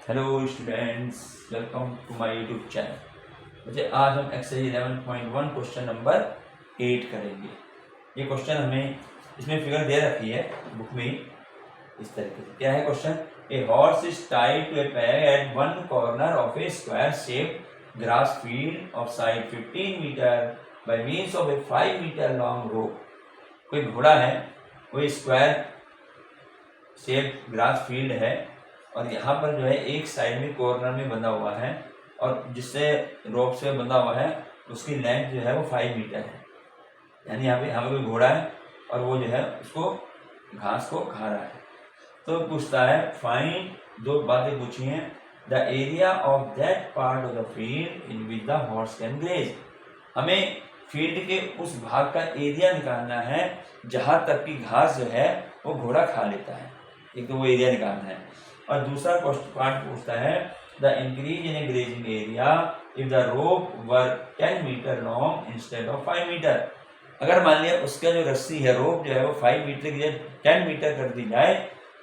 Hello students, welcome to my YouTube channel. मुझे आज हम एक्सरसाइज 11.1 क्वेश्चन नंबर 8 करेंगे। ये क्वेश्चन हमें इसमें फिगर दे रखी है बुक में इस तरीके से। क्या है question? A horse is tied to a peg at one corner of a square shape grass field of side 15 meter by means of a 5 meter long rope. कोई घोड़ा है, वो स्क्वायर शेप ग्रास फील्ड है और यहाँ पर जो है एक साइड में कॉर्नर में बंधा हुआ है और जिससे रोप से बंधा हुआ है उसकी लेंथ जो है वो 5 मीटर है। यानी यहाँ पे कोई घोड़ा है और वो जो है उसको घास को खा रहा है। तो पूछता है फाइंड, दो बातें पूछी हैं, the area of that part of the field in which the horse can graze. हमें फील्ड के उस भाग का एरिया निकालना है जहाँ तक की घास जो है वो घोड़ा खा लेता है। एक तो वो एरिया निकालना है। और दूसरा पार्ट पूछता है the increase in a grazing area if the rope were 10 meter long instead of 5 meter. अगर मान लिया उसका जो रस्सी है, रोप जो है वो 5 मीटर की जगह 10 मीटर कर दी जाए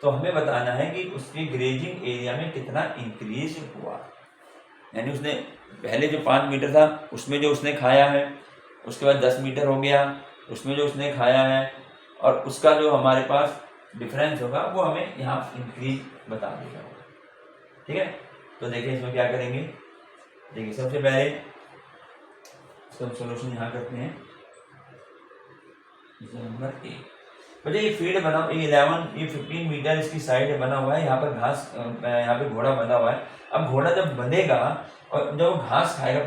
तो हमें बताना है कि उसके ग्रेजिंग एरिया में कितना इंक्रीज हुआ। यानी उसने पहले जो 5 मीटर था उसमें जो उसने खाया है, उसके बाद 10 मीटर हो गया उसमें जो उसने खाया है, और उसका जो हमारे पास डिफरेंस होगा वो हमें यहाँ इंक्रीज बता देगा। ठीक है, तो देखिए इसमें क्या करेंगे। देखिए सबसे पहले इसका सॉल्यूशन यहाँ करते हैं। नंबर 1, मुझे ये फील्ड बना 15 मीटर इसकी साइड बना हुआ है। यहाँ पर घास, यहाँ पे घोड़ा बंधा हुआ है। अब घोड़ा जब बंधेगा और जब घास खाएगा,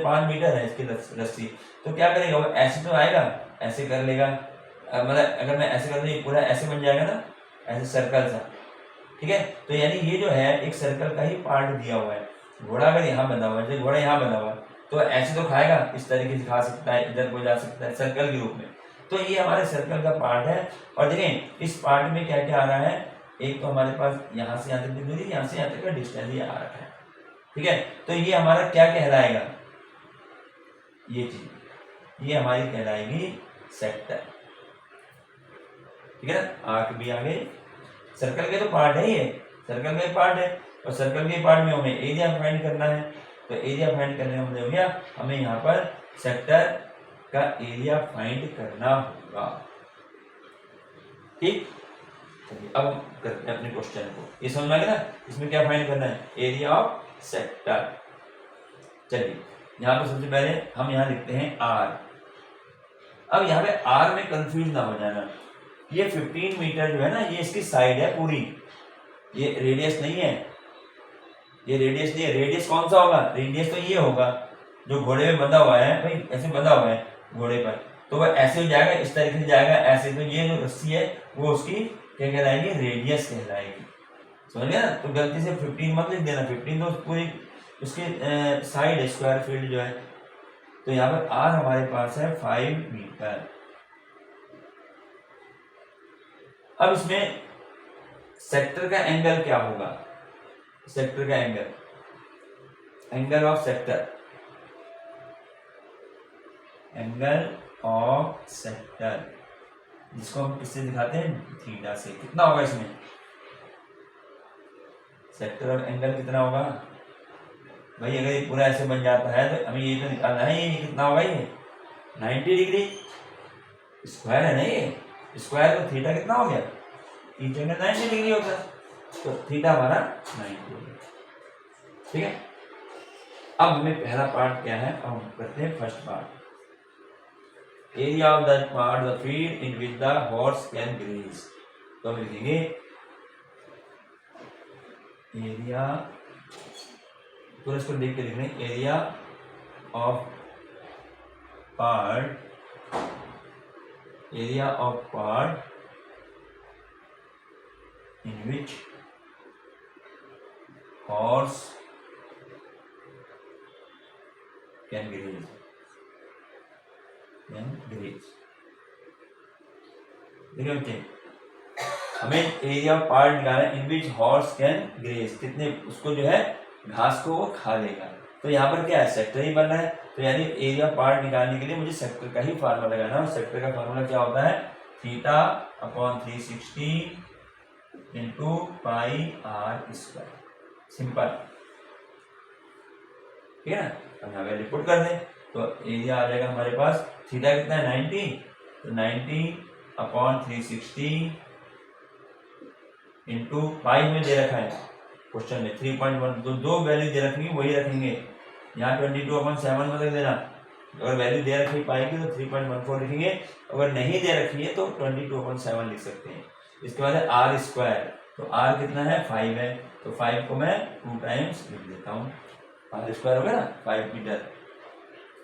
5 मीटर है इसकी रस्सी, तो क्या करेगा वो? ऐसे तो आएगा, ऐसे कर लेगा। मतलब अगर मैं ऐसे कर दूँ ये पूरा ऐसे बन जाएगा ना, ऐसे सर्कल सा। ठीक है, तो यानी ये जो है एक सर्कल का ही पार्ट दिया हुआ है। घोड़ा अगर यहाँ बंधा हुआ है, जैसे घोड़ा यहाँ बंधा हुआ है तो ऐसे तो खाएगा, इस तरीके से खा सकता है, इधर को जा सकता है सर्कल के रूप में। तो ये हमारे सर्कल का पार्ट है। और देखें इस पार्ट में क्या क्या आ रहा है, एक तो हमारे पास यहाँ से यहाँ तक की दूरी, यहाँ से यहाँ तक का डिस्टेंस ये आ रखा है। ठीक है, तो ये हमारा क्या कहलाएगा? ये चीज ये हमारी कहलाएगी सेक्टर। ठीक है ना, आर्क भी आ गई, सर्कल के तो पार्ट है, ये सर्कल का पार्ट है और सर्कल के पार्ट में हमें एरिया फाइंड करना है। तो एरिया फाइंड करने में हो गया, हमें यहाँ पर सेक्टर का एरिया फाइंड करना होगा। ठीक, चलिए अब हम करते हैं अपने क्वेश्चन को। ये समझ में आ गया ना, इसमें क्या फाइंड करना है? Area of sector. चलिए यहाँ पर सबसे पहले हम यहाँ लिखते हैं आर। अब यहाँ पे आर में कंफ्यूज ना हो जाना, ये 15 मीटर जो है ना, ये इसकी साइड है पूरी, ये रेडियस नहीं है। ये रेडियस नहीं है। रेडियस कौन सा होगा? रेडियस तो ये होगा जो घोड़े में बंधा हुआ है भाई, ऐसे बंधा हुआ है घोड़े पर, तो वह ऐसे हो जाएगा, इस तरीके से जाएगा ऐसे। तो ये जो रस्सी है वो उसकी क्या कहलाएगी? रेडियस कहलाएगी। समझ गया ना? तो गलती से 15 मत लिख देना, 15 तो पूरी उसकी साइड है, स्क्वायर फील्ड जो है। तो यहाँ पर आर हमारे पास है 5 मीटर। अब इसमें सेक्टर का एंगल क्या होगा? सेक्टर का angle of sector, angle of sector जिसको हम किससे दिखाते हैं? थीटा से। कितना होगा इसमें? सेक्टर और एंगल कितना होगा भाई? अगर ये पूरा ऐसे बन जाता है तो हमें ये तो निकालना है, ये कितना होगा? ये 90 डिग्री स्क्वायर है ना, ये स्क्वायर तो थीटा कितना हो गया? थीटा में 90 डिग्री होगा, तो थीटा हमारा 90 डिग्री। ठीक है, अब हमें पहला पार्ट क्या है, अब हम करते हैं first part. Area of the part the field in which the horse can graze. तो हम लिखेंगे एरिया, पूरा इसको देख के लिख रहे हैं, area of part, area of part in which horse can graze, देखिए बच्चे, हमें एरिया ऑफ पार्ट निकालना है इन विच हॉर्स कैन ग्रेज, कितने उसको जो है घास को वो खा लेगा। तो यहाँ पर क्या है? सेक्टर ही बनना है। तो यानी एरिया पार्ट निकालने के लिए मुझे सेक्टर का ही फार्मूला लगाना है। और सेक्टर का फार्मूला क्या होता है? Theta upon 360 into pi are square. Simple, ठीक है ना। अब यहाँ वैल्यू पुट कर दें तो एरिया आ जाएगा हमारे पास, थीटा कितना है 90, तो 90/360 इंटू पाई में दे रखा है क्वेश्चन में 3.1, दो वैल्यू दे रखेंगे वही रखेंगे। यहाँ 22/7 में रख देना, अगर वैल्यू दे रखी पाएगी तो 3.14 लिखेंगे, अगर नहीं दे रखी है तो 22/7 लिख सकते हैं। इसके बाद है आर स्क्वायर, तो आर कितना है 5 है, तो 5 को मैं 2 टाइम्स लिख देता हूँ, आर स्क्वायर हो गया ना 5 मीटर।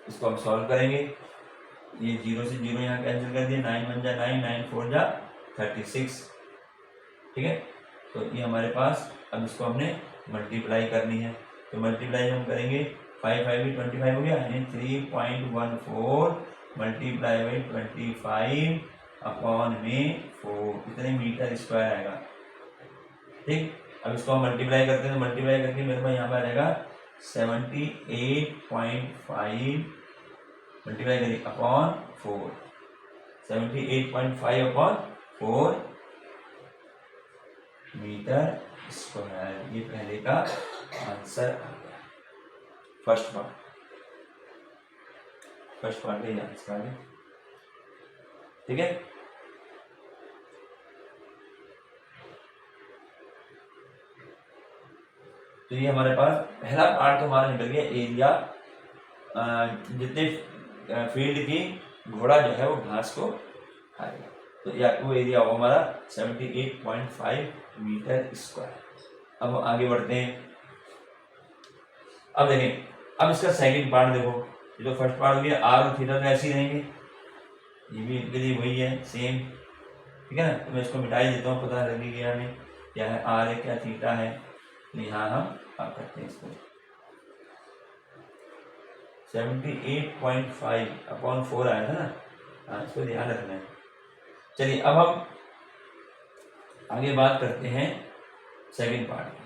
इसको हम सॉल्व करेंगे, ये 0 से 0 यहाँ कैंसिल कर दिए, 9 1 जा 9, 9 4 जा 36, ठीक है। तो ये हमारे पास, अब इसको हमने मल्टीप्लाई करनी है, तो मल्टीप्लाई हम करेंगे 5 5 भी 25 हो गया, यानी 3.14 मल्टीप्लाई बाई 25 अपॉन में 4, इतने मीटर स्क्वायर आएगा, ठीक। अब इसको हम मल्टीप्लाई करते हैं, मल्टीप्लाई करके मेरे पास यहाँ पर आ जाएगा 78.5 मल्टीप्लाई करिए अपॉन 4, 78.5 अपॉन 4 मीटर स्क्वायर। ये पहले का आंसर आ गया, फर्स्ट पार्ट का ये आंसर आ गया, ठीक है। तो ये हमारे पास पहला पार्ट तो हमारा निकल गया, एरिया जितने फील्ड की घोड़ा जो है वो घास को खाएगा, तो या वो एरिया होगा हमारा 78.5 मीटर स्क्वायर। अब आगे बढ़ते हैं, अब देखें, अब इसका सेकंड पार्ट देखो, ये तो फर्स्ट पार्ट हो गया, आर और थीटा तो ऐसे ही रहेंगे, ये भी इनके लिए वही है सेम, ठीक है ना। तो मैं इसको मिटाई देता हूँ, पता लग गया हमें क्या है आर है क्या थीटा है, यहाँ हम अब करते हैं इसको 78.5 अपॉन 4 आया था ना, हाँ इसको ध्यान रखना है। चलिए अब हम आगे बात करते हैं सेकंड पार्ट में।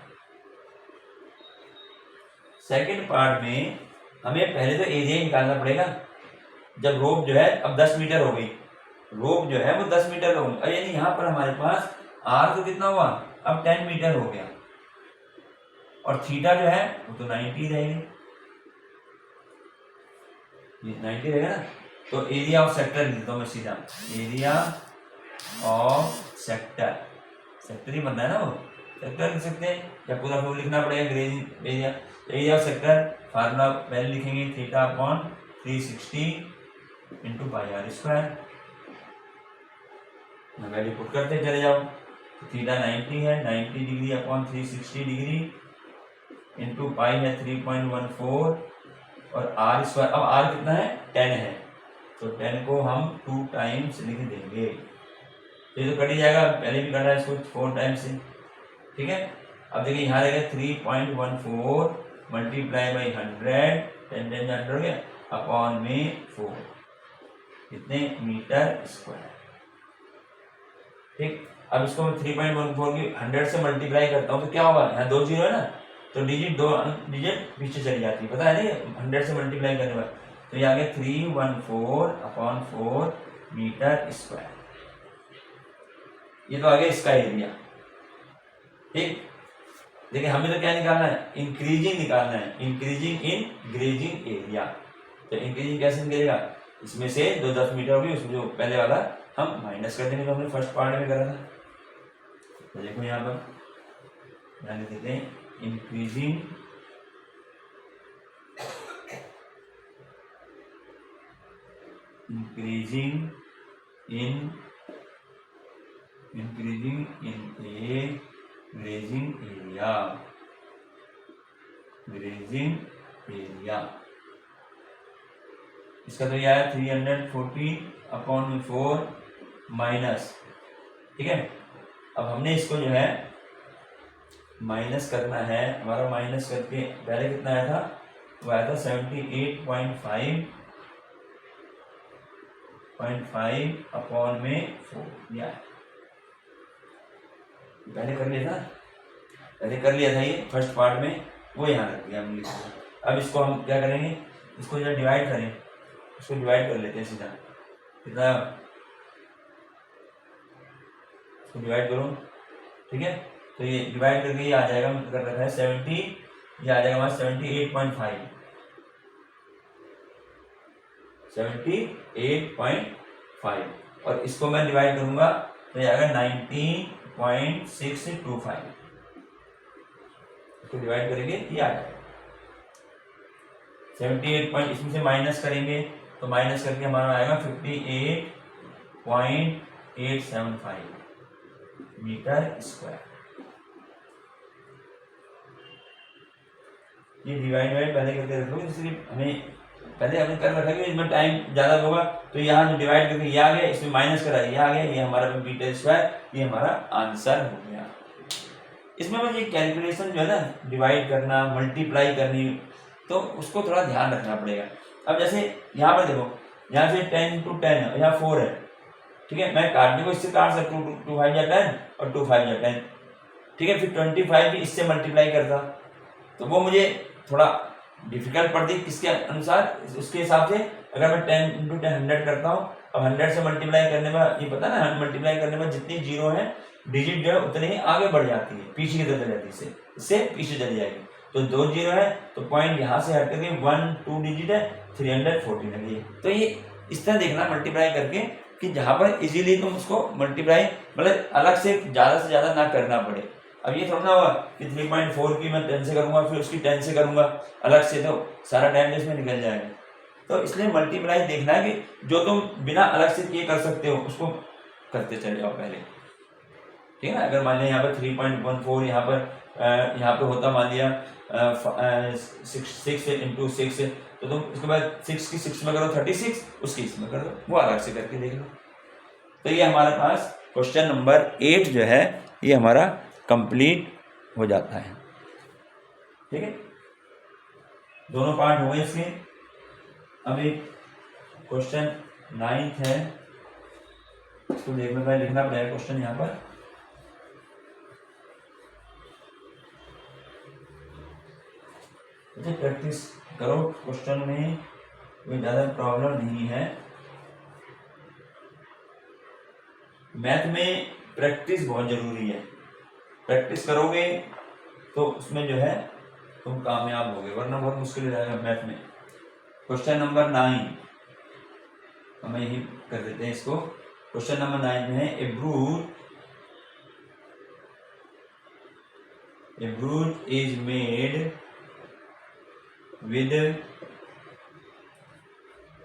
सेकंड पार्ट में हमें पहले तो एरिया निकालना पड़ेगा, जब रोप जो है अब 10 मीटर हो गई, रोप जो है वो 10 मीटर हो गई, यानी यहाँ पर हमारे पास आर तो कितना हुआ अब 10 मीटर हो गया, और थीटा जो है वो तो 90 रहेगी, 90 रहेगा ना। तो एरिया ऑफ सेक्टर लिख देता हूँ मैं सीधा, एरिया ऑफ सेक्टर, सेक्टर ही बनना है ना, वो सेक्टर लिख सकते हैं या पूरा फ्लोर लिखना पड़ेगा ग्रेजिंग एरिया। तो area of sector formula value लिखेंगे theta upon 360 into pi are square, value put करते चले जाओ, तो थीटा 90 है, 90 degree upon 360 degree into pi है 3.14 और आर स्क्वायर, अब आर कितना है 10 है, तो 10 को हम 2 टाइम्स लिख देंगे, तो ये तो कट ही जाएगा, पहले भी कटा है इसको 4 टाइम्स से, ठीक है। अब देखिए यहाँ रहेगा 3.14 मल्टीप्लाई बाई 100, 10 10 100 हो गया अपॉन में 4, कितने मीटर स्क्वायर, ठीक। अब इसको मैं 3.14 की 100 से मल्टीप्लाई करता हूँ तो क्या होगा, यहाँ 2 जीरो है ना, तो दो डिजिट पीछे चली जाती है, पता है नहीं 100 से मल्टीप्लाई करने पर, तो ये आ गया 314 अपॉन 4 मीटर स्क्वायर, ये तो आ गया इसका एरिया, ठीक। देखिए हमें तो क्या निकालना है, इंक्रीजिंग निकालना है, इंक्रीजिंग इन ग्रेजिंग एरिया, तो इंक्रीजिंग कैसे निकलेगा, इसमें से जो 10 मीटर होगी उसमें जो पहले वाला हम माइनस कर देंगे, तो हमने फर्स्ट पार्ट में करा था। तो देखो यहाँ पर ध्यान देते हैं, increasing in a grazing area, इसका तो यह है 340 अपॉन 4 माइनस, ठीक है। अब हमने इसको जो है माइनस करना है, हमारा माइनस करके पहले कितना आया था, वो आया था 78.5 अपॉन में 4, या पहले कर लिया था, ये फर्स्ट पार्ट में, वो यहाँ रख दिया हमने। अब इसको हम क्या करेंगे, इसको जब डिवाइड करें, इसको डिवाइड कर लेते हैं सीधा, कितना इसको डिवाइड करो, ठीक है। तो ये डिवाइड करके ये आ जाएगा, कर रखा है 70, ये आ जाएगा हमारा 78.5, 78.5, और इसको मैं डिवाइड करूंगा तो ये आएगा 19.625, इसको डिवाइड करेंगे ये आ जाएगा 78 पॉइंट, इसमें से माइनस करेंगे तो माइनस करके हमारा आएगा 58.875 मीटर स्क्वायर। ये डिवाइड पहले करके रख लो, इसलिए हमें पहले हमने कर रखा है कि इसमें टाइम ज़्यादा होगा, तो यहाँ जो डिवाइड करके ये आ गया, इसमें माइनस करा ये आ गया, ये हमारा मीटर स्क्वायर, ये हमारा आंसर हो गया। इसमें बस ये कैलकुलेशन जो है ना, डिवाइड करना, मल्टीप्लाई करनी, तो उसको थोड़ा ध्यान रखना पड़ेगा। अब जैसे यहाँ पर देखो, यहाँ से 10 to 10 यहाँ 4 है, ठीक है, मैं काटने को इससे काट सकता हूँ, 2 5 या 10 और 2 5 या 10, ठीक है, फिर 25 भी इससे मल्टीप्लाई करता, तो वो मुझे थोड़ा डिफिकल्ट पड़ती, किसके अनुसार, उसके हिसाब से अगर मैं 10 × 10 100 करता हूँ, अब 100 से मल्टीप्लाई करने में ये पता ना, मल्टीप्लाई करने में जितनी जीरो है डिजिट जो है उतने ही आगे बढ़ जाती है, पीछे की तरफ चली जाती है, इससे पीछे चली जाएगी, तो 2 जीरो है तो पॉइंट यहाँ से हट करके 1 2 डिजिट है 314 लगी है। तो ये इस तरह देखना मल्टीप्लाई करके कि जहाँ पर इजीली तुम उसको मल्टीप्लाई मतलब अलग से ज़्यादा ना करना पड़े। अब ये थोड़ा ना हुआ कि 3.4 की मैं 10 से करूँगा, फिर उसकी 10 से करूँगा अलग से, तो सारा टाइम इसमें निकल जाएगा। तो इसलिए मल्टीप्लाई देखना है कि जो तुम बिना अलग से किए कर सकते हो उसको करते चले जाओ पहले, ठीक है ना। अगर मान लिया यहाँ पर 3.14 यहाँ पर होता, मान लिया 6 × 6, तो तुम उसके बाद 6 की 6 में करो 36, उसकी इसमें कर दो, वो अलग से करके देख लो। तो ये हमारे पास क्वेश्चन नंबर 8 जो है ये हमारा कंप्लीट हो जाता है, ठीक है। दोनों पार्ट हो गए इसके। अब एक क्वेश्चन 9 है, इसको देखने का लिखना पड़ेगा क्वेश्चन यहाँ पर। प्रैक्टिस करो क्वेश्चन में, कोई ज़्यादा प्रॉब्लम नहीं है। मैथ में प्रैक्टिस बहुत ज़रूरी है, प्रैक्टिस करोगे तो उसमें जो है तुम कामयाब होगे, वरना बहुत मुश्किल हो जाएगा मैथ में। क्वेश्चन नंबर 9 हम यही कर देते हैं इसको। क्वेश्चन नंबर 9 में है a brooch is made with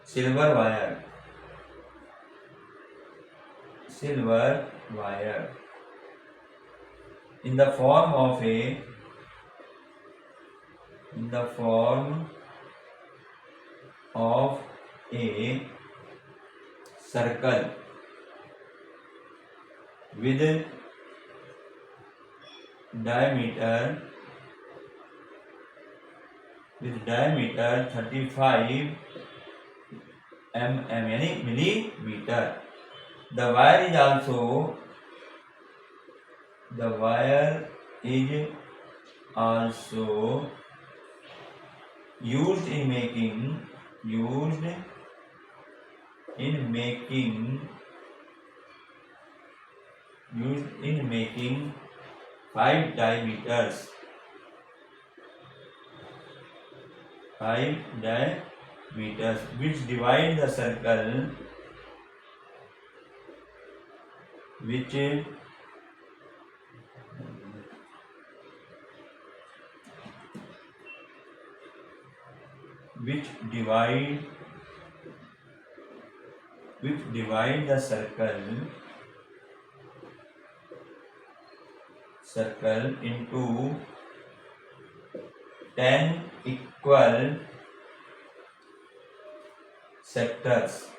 silver wire in the form of a circle with diameter 35 mm यानी millimetre. The wire is also used in making 5 diameters which divide the circle which divide the circle into 10 equal sectors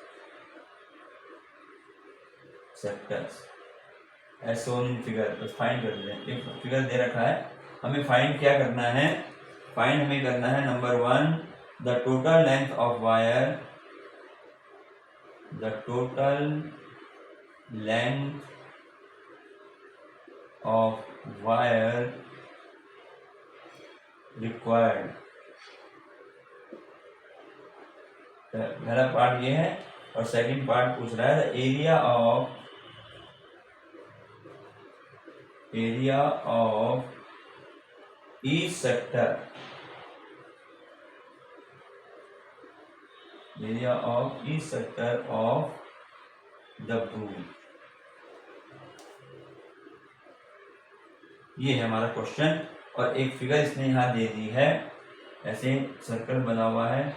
as shown in figure। तो find कर लें, एक figure दे रखा है, हमें find क्या करना है, फाइंड हमें करना है number 1 the total length of wire, required. पहला पार्ट ये है, और सेकंड पार्ट पूछ रहा है the area area of each sector, area of each sector of the brooch. ये है हमारा क्वेश्चन और एक फिगर इसने यहाँ दे दी है, ऐसे सर्कल बना हुआ है,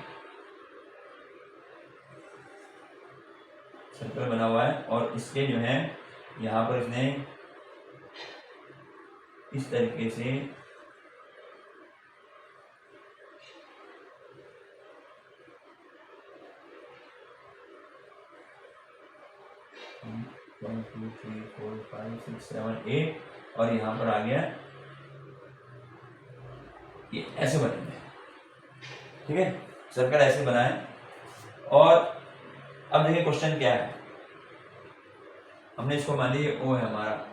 सर्कल बना हुआ है और इसके जो है यहाँ पर इसने इस तरीके से one two three four five six seven eight और यहाँ पर आ गया ये ऐसे बनेंगे, ठीक है, सर्कल ऐसे बनाए। और अब देखिए क्वेश्चन क्या है, हमने इसको मान लीजिए ओ है हमारा,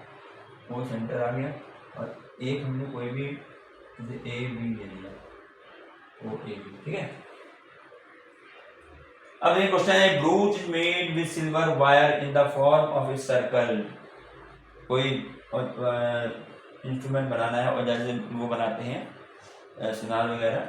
ओ सेंटर आ गया और एक हमने कोई भी ए बी ले लिया, ओ ए बी, ठीक है। अब देखिए क्वेश्चन है ब्रूच is made with silver wire in the form of a circle. कोई इंस्ट्रूमेंट बनाना है और जैसे वो बनाते हैं सुनार वगैरह,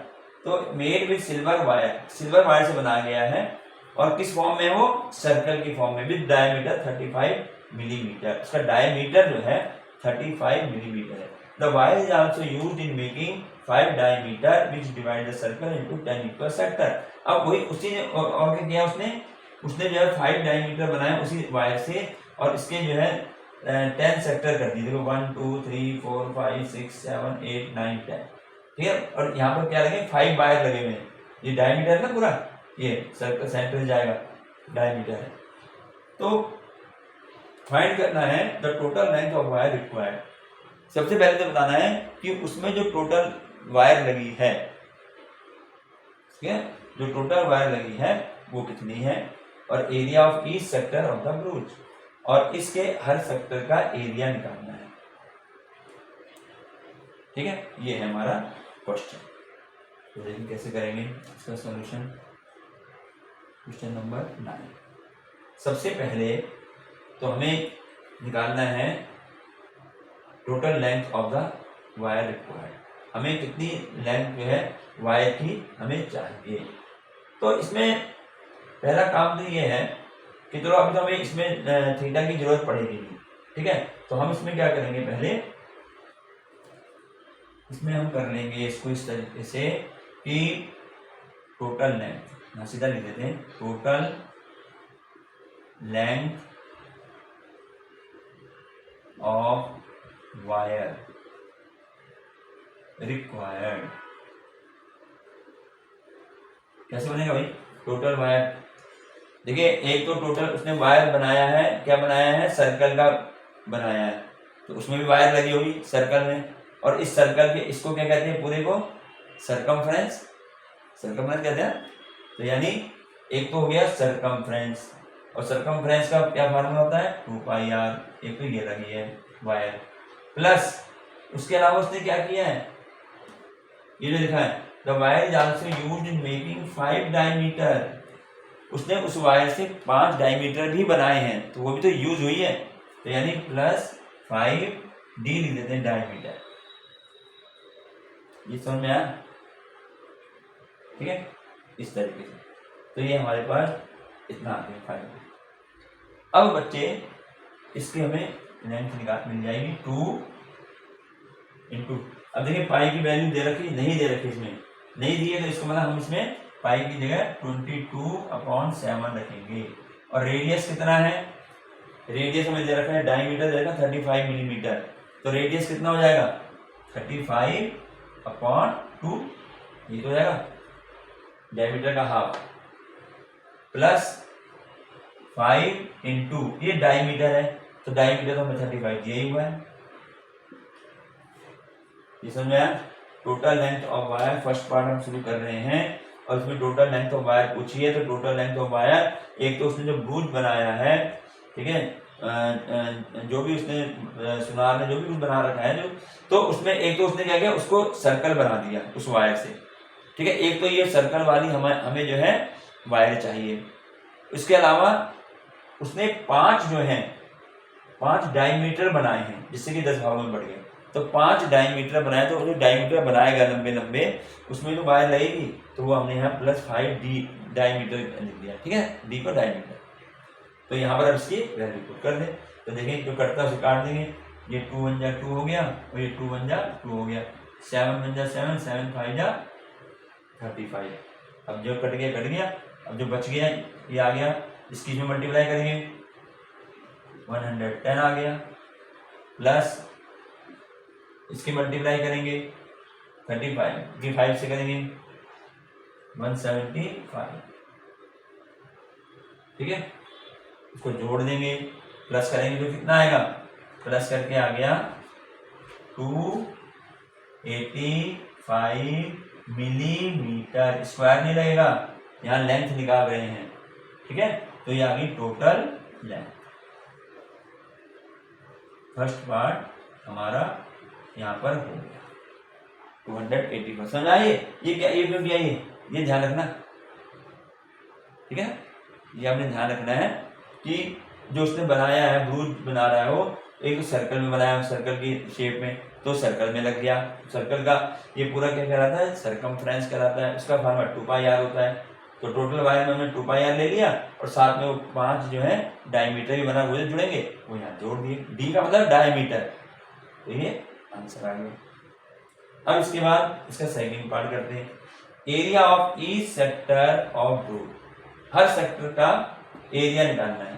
तो made with silver wire, silver wire से बनाया गया है और किस फॉर्म में, वो सर्कल की फॉर्म में, विद डायमीटर 35 मिलीमीटर। उसका डायमीटर जो है 35 मिलीमीटर है। The wire is also used in making 5 diameter which divide the circle into 10 equal sector. अब वही उसी ने और क्या किया उसने जो है 5 डायमीटर बनाया उसी वायर से और इसके जो है 10 सेक्टर कर दिए। देखो 1 2 3 4 5 6 7 8 9 10, ठीक है। और यहाँ पर क्या लगे, 5 वायर लगे हुए हैं, ये डायमीटर है ना पूरा, ये सर्कल सेंटर जाएगा, डायमीटर है। तो फाइंड करना है the total length of wire required. सबसे पहले तो बताना है कि उसमें जो टोटल वायर लगी है, ठीक है, जो टोटल वायर लगी है वो कितनी है, और area of each sector of the ब्रूच, और इसके हर सेक्टर का एरिया निकालना है, ठीक है। ये है हमारा क्वेश्चन। तो देखिए कैसे करेंगे इसका सॉल्यूशन। क्वेश्चन नंबर 9, सबसे पहले तो हमें निकालना है total length of the wire required. हमें कितनी लेंथ जो है वायर की हमें चाहिए। तो इसमें पहला काम तो ये है कि चलो अभी तो हमें इसमें थीटा की जरूरत पड़ेगी, ठीक है। तो हम इसमें क्या करेंगे, पहले इसमें हम कर लेंगे इसको इस तरीके से कि टोटल लेंथ, यहाँ सीधा लिख देते हैं, total length of wire required. कैसे बनेगा भाई, टोटल वायर, देखिए एक तो टोटल उसने वायर बनाया है, क्या बनाया है, सर्कल का बनाया है, तो उसमें भी वायर लगी होगी सर्कल में, और इस सर्कल के इसको क्या कहते हैं, पूरे को सरकमफ्रेंस, सरकमफ्रेंस कहते हैं। तो यानी एक तो हो गया सरकमफ्रेंस, और सरकमफ्रेंस का क्या फार्मूला होता है, 2πr। एक तो ये लगी है वायर, प्लस उसके अलावा उसने क्या किया है, ये जो लिखा है the wire is also used in making 5 diameter. उसने उस वायर से 5 डायमीटर भी बनाए हैं, तो वो भी तो यूज हुई है, तो यानी +5d लिख देते हैं डायमीटर। ये समझ में आया, ठीक है, इस तरीके से। तो ये हमारे पास इतना आ गया 5। अब बच्चे इसके हमें लेंथ निकाल मिल जाएगी 2 इंटू, अब देखिए पाई की वैल्यू दे रखी, नहीं दे रखी, इसमें नहीं दी है, तो इसको मतलब हम इसमें पाई की जगह 22/7 रखेंगे। और रेडियस कितना है, रेडियस हमें दे रखा है, डायमीटर दे रखा 35 मिलीमीटर, तो रेडियस कितना हो जाएगा 35/2, ये तो हो जाएगा डायमीटर का हाफ, प्लस 5 इंटू ये डायमीटर है, तो डायमीटर तो हमें 35 दिया ही हुआ है। ये समझ में आया। Total length of wire, first part हम शुरू कर रहे हैं और इसमें टोटल लेंथ ऑफ वायर पूछी है, तो टोटल लेंथ ऑफ वायर, एक तो उसने जो ब्रूच बनाया है, ठीक है, जो भी उसने सुनार ने जो भी कुछ बना रखा है जो, तो उसमें एक तो उसने क्या किया, उसको सर्कल बना दिया उस वायर से, ठीक है। एक तो ये सर्कल वाली हमें जो है वायर चाहिए। इसके अलावा उसने 5 जो है 5 डायमीटर बनाए हैं जिससे कि 10 भागों में बढ़ गए। तो 5 डायमीटर बनाए, तो जो डायमीटर बनाएगा लंबे लंबे उसमें जो वायर लगेगी तो वो हमने यहाँ +5 डी डायमीटर लिख दिया। ठीक है, डी को डायमीटर। तो यहाँ पर अब इसकी वैल्यू पुट कर दें। तो देखें जो कटता है उसे काट देंगे। ये 2 1 जा 2 हो गया और ये 2 1 जा 2 हो गया। 7 1 जा 7, 7 5 जा 35। अब जो कट गया। अब जो बच गया ये आ गया, इसकी में मल्टीप्लाई करेंगे 110 आ गया, प्लस इसकी मल्टीप्लाई करेंगे 35 की 5 से करेंगे 175। ठीक है, इसको जोड़ देंगे, प्लस करेंगे तो कितना आएगा, प्लस करके आ गया 285 मिलीमीटर। स्क्वायर नहीं लगेगा, यहाँ लेंथ निकाल रहे हैं। ठीक है, तो ये आ गई टोटल लेंथ। फर्स्ट पार्ट हमारा यहाँ पर हो गया 280। समझ आइए ये क्या, ये क्यों किया, ये ध्यान रखना। ठीक है, ये आपने ध्यान रखना है कि जो उसने बनाया है, ब्रूज बना रहा है, वो एक सर्कल में बनाया, सर्कल की शेप में, तो सर्कल में लग गया। सर्कल का ये पूरा क्या कहलाता है, सरकमफ्रेंस कहलाता है। उसका फॉर्मूला 2πr होता है। तो टोटल वायर में हमने 2πr ले लिया और साथ में वो 5 जो है डायमीटर भी बना हुए जुड़ेंगे, वो यहाँ जोड़ दिए। डी का मतलब डायमीटर। तो ये आंसर आ गया। अब इसके बाद इसका सेकंड पार्ट करते हैं। Area of each sector of brooch, हर सेक्टर का एरिया निकालना है।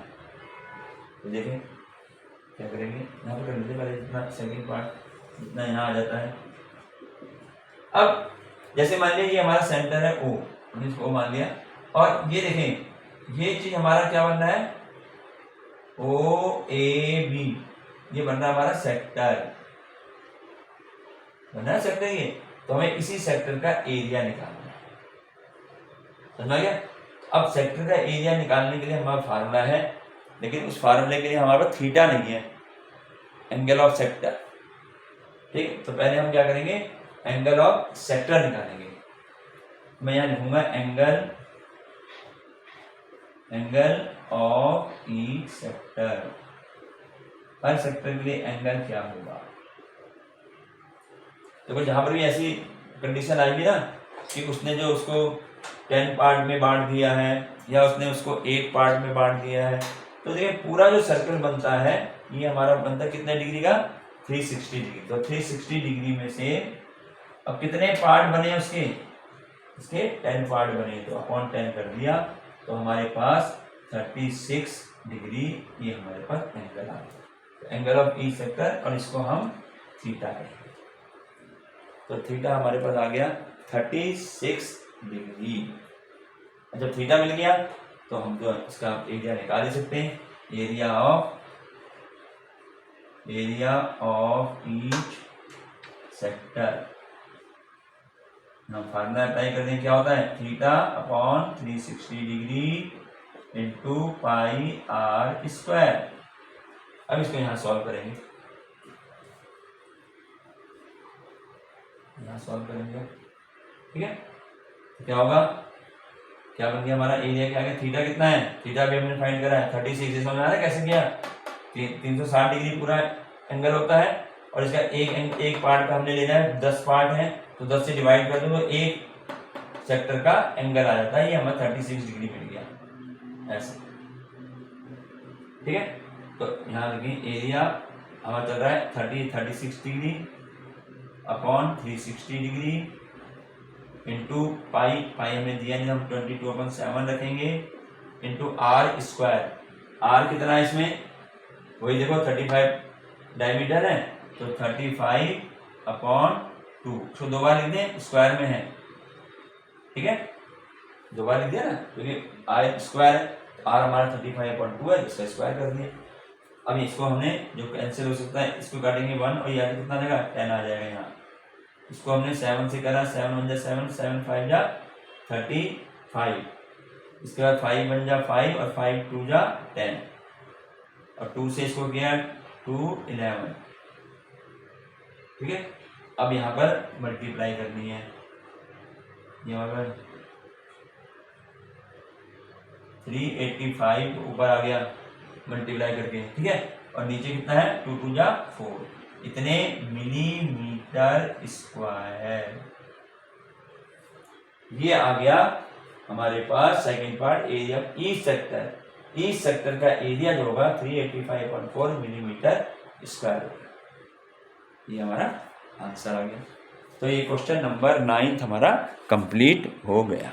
तो देखें क्या करेंगे, यहाँ पर कर लेते पहले जितना सेकंड पार्ट जितना यहाँ आ जाता है। अब जैसे मान लिया ये हमारा सेंटर है ओ, हमने इसको ओ मान लिया, और ये देखें ये चीज हमारा क्या बन रहा है, ओ ए बी, ये बन रहा है हमारा सेक्टर, बन रहा है सेक्टर ये। तो हमें इसी सेक्टर का एरिया निकालना है। समझ गया। अब सेक्टर का एरिया निकालने के लिए हमारा फार्मूला है, लेकिन उस फार्मूले के लिए हमारे पास थीटा नहीं है, एंगल ऑफ सेक्टर। ठीक, तो पहले हम क्या करेंगे, एंगल ऑफ सेक्टर निकालेंगे। मैं यहाँ लिखूंगा angle of each sector. Her sector के लिए एंगल क्या होगा। देखो जहां पर भी ऐसी कंडीशन आएगी ना कि उसने जो उसको 10 पार्ट में बांट दिया है या उसने उसको 1 पार्ट में बांट दिया है, तो देखिए पूरा जो सर्कल बनता है ये हमारा बनता है कितने डिग्री का, 360 डिग्री। तो 360 डिग्री में से अब कितने पार्ट बने उसके, इसके 10 पार्ट बने, तो अपॉन 10 कर दिया, तो हमारे पास 36 डिग्री ये हमारे पास एंगल आ गया। एंगल ऑफ ईच सेक्टर, और इसको हम थीटा कहेंगे। तो थीटा हमारे पास आ गया 36 डिग्री। जब थीटा मिल गया तो हम तो इसका एरिया निकाल ही सकते हैं। एरिया ऑफ ईच सेक्टर, हम फार्मूला अप्लाई कर दें, क्या होता है, theta upon 360 degree into pi are square. अब इसको यहाँ सॉल्व करेंगे, यहाँ सॉल्व करेंगे। ठीक है, तो क्या होगा, क्या बन गया हमारा एरिया, क्या है, थीटा कितना है, थीटा भी हमने फाइंड करा है 36। समझ आ रहा है कैसे किया, 360 डिग्री पूरा एंगल होता है, और इसका एक पार्ट का हमने लेना है, 10 पार्ट है, तो 10 से डिवाइड कर दो तो एक सेक्टर का एंगल आ जाता है। ये हमें 36 डिग्री मिल गया ऐसे। ठीक है, तो यहाँ देखिए एरिया हमारा चल रहा है 36 डिग्री अपॉन 360 डिग्री इंटू पाई हमें दिया नहीं, हम 22/7 रखेंगे, इंटू आर स्क्वायर। आर कितना है इसमें, वही देखो 35 डायमीटर है, तो 35/2। उसको 2 बार लिख दें, स्क्वायर में है। ठीक है, 2 बार लिख दिया ना, क्योंकि आर स्क्वायर है, तो आर हमारा 35/2 है, इसका स्क्वायर कर दिया। अब इसको हमने जो कैंसिल हो सकता है, इसको काटेंगे 1 और यहाँ कितना आ जाएगा, 10 आ जाएगा यहाँ। इसको हमने 7 से करा, 7 1 जा 7, 7 5 जा 35, इसके बाद 5 1 जा 5 और 5 2 जा 10, और 2 से इसको किया 2 11। ठीक है, अब यहाँ पर मल्टीप्लाई करनी है, यहाँ पर 385 ऊपर आ गया मल्टीप्लाई करके। ठीक है, और नीचे कितना है 2 2 जा 4, इतने मिलीमीटर स्क्वायर। ये आ गया हमारे पास second part, area east sector. East sector का एरिया जो होगा 385.4 मिलीमीटर स्क्वायर होगा। ये हमारा आंसर आ गया। तो ये क्वेश्चन नंबर 9 हमारा कंप्लीट हो गया।